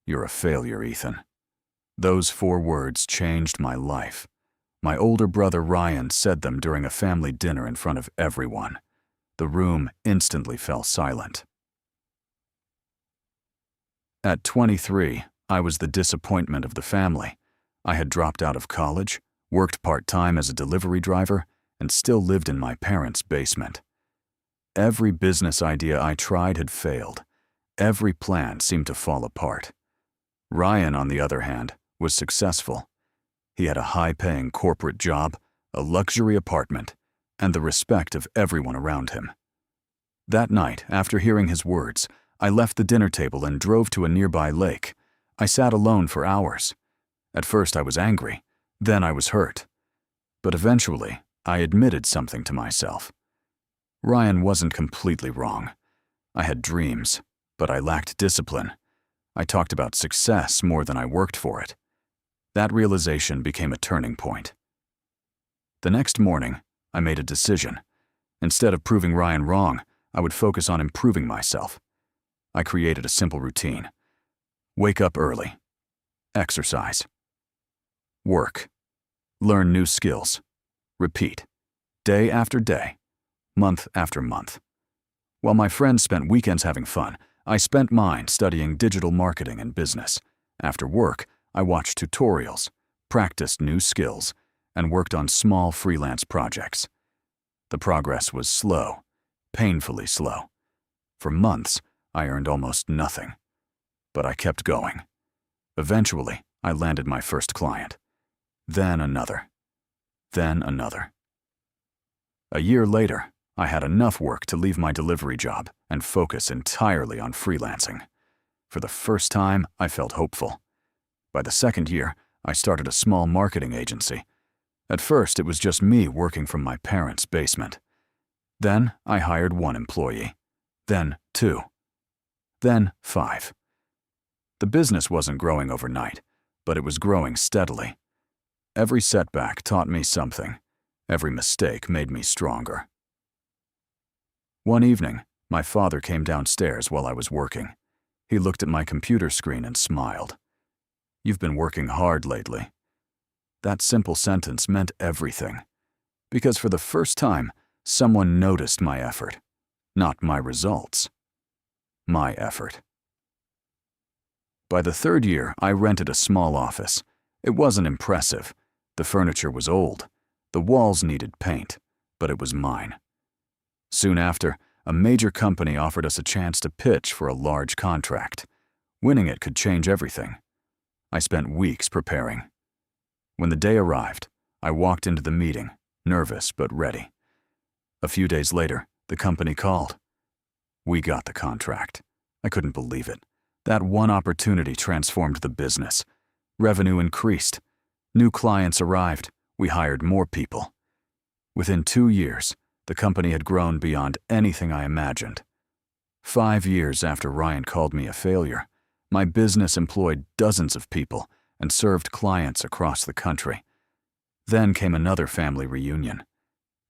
"You're a failure, Ethan." Those 4 words changed my life. My older brother Ryan said them during a family dinner in front of everyone. The room instantly fell silent. At 23, I was the disappointment of the family. I had dropped out of college, worked part-time as a delivery driver, and still lived in my parents' basement. Every business idea I tried had failed. Every plan seemed to fall apart. Ryan, on the other hand, was successful. He had a high-paying corporate job, a luxury apartment, and the respect of everyone around him. That night, after hearing his words, I left the dinner table and drove to a nearby lake. I sat alone for hours. At first I was angry, then I was hurt. But eventually, I admitted something to myself. Ryan wasn't completely wrong. I had dreams, but I lacked discipline. I talked about success more than I worked for it. That realization became a turning point. The next morning, I made a decision. Instead of proving Ryan wrong, I would focus on improving myself. I created a simple routine. Wake up early. Exercise. Work. Learn new skills. Repeat. Day after day. Month after month. While my friends spent weekends having fun, I spent mine studying digital marketing and business. After work, I watched tutorials, practiced new skills, and worked on small freelance projects. The progress was slow, painfully slow. For months, I earned almost nothing. But I kept going. Eventually, I landed my first client. Then another. Then another. A year later, I had enough work to leave my delivery job and focus entirely on freelancing. For the first time, I felt hopeful. By the second year, I started a small marketing agency. At first, it was just me working from my parents' basement. Then, I hired 1 employee. Then 2. Then 5. The business wasn't growing overnight, but it was growing steadily. Every setback taught me something. Every mistake made me stronger. One evening, my father came downstairs while I was working. He looked at my computer screen and smiled. "You've been working hard lately." That simple sentence meant everything. Because for the first time, someone noticed my effort. Not my results. My effort. By the 3rd year, I rented a small office. It wasn't impressive. The furniture was old. The walls needed paint, but it was mine. Soon after, a major company offered us a chance to pitch for a large contract. Winning it could change everything. I spent weeks preparing. When the day arrived, I walked into the meeting, nervous but ready. A few days later, the company called. We got the contract. I couldn't believe it. That one opportunity transformed the business. Revenue increased. New clients arrived. We hired more people. Within 2 years, the company had grown beyond anything I imagined. 5 years after Ryan called me a failure, my business employed dozens of people and served clients across the country. Then came another family reunion.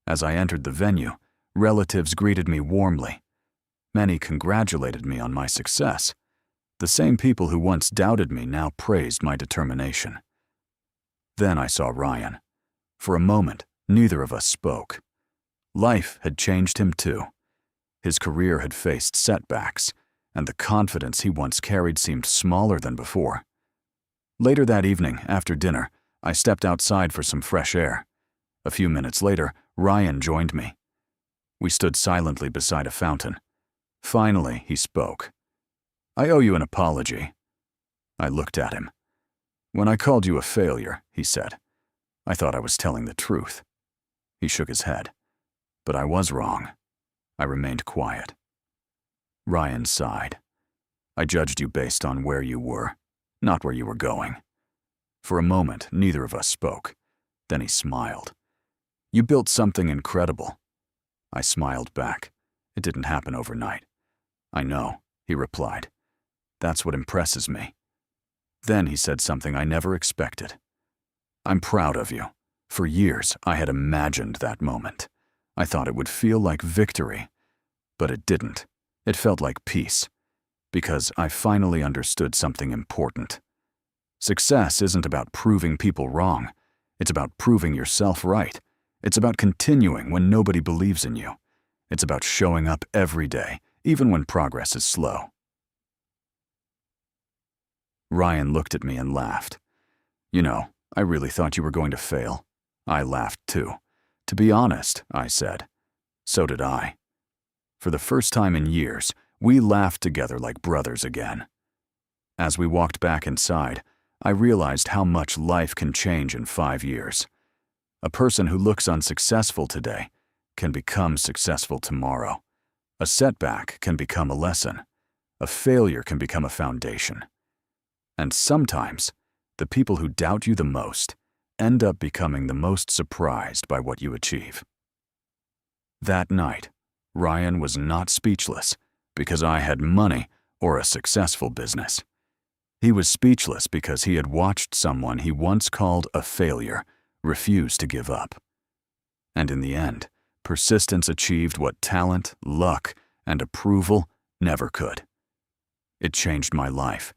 As I entered the venue, relatives greeted me warmly. Many congratulated me on my success. The same people who once doubted me now praised my determination. Then I saw Ryan. For a moment, neither of us spoke. Life had changed him too. His career had faced setbacks, and the confidence he once carried seemed smaller than before. Later that evening, after dinner, I stepped outside for some fresh air. A few minutes later, Ryan joined me. We stood silently beside a fountain. Finally, he spoke. "I owe you an apology." I looked at him. "When I called you a failure," he said, "I thought I was telling the truth." He shook his head. "But I was wrong." I remained quiet. Ryan sighed. "I judged you based on where you were, not where you were going." For a moment, neither of us spoke. Then he smiled. "You built something incredible." I smiled back. "It didn't happen overnight." "I know," he replied. "That's what impresses me." Then he said something I never expected. "I'm proud of you. For years, I had imagined that moment. I thought it would feel like victory. But it didn't. It felt like peace. because I finally understood something important. Success isn't about proving people wrong. It's about proving yourself right. It's about continuing when nobody believes in you. It's about showing up every day, even when progress is slow. Ryan looked at me and laughed. You know, I really thought you were going to fail. I laughed too. To be honest, I said. So did I. For the first time in years, we laughed together like brothers again. As we walked back inside, I realized how much life can change in 5 years. A person who looks unsuccessful today can become successful tomorrow. A setback can become a lesson. A failure can become a foundation. And sometimes, the people who doubt you the most end up becoming the most surprised by what you achieve. That night, Ryan was not speechless because I had money or a successful business. He was speechless because he had watched someone he once called a failure refuse to give up. And in the end, persistence achieved what talent, luck, and approval never could. It changed my life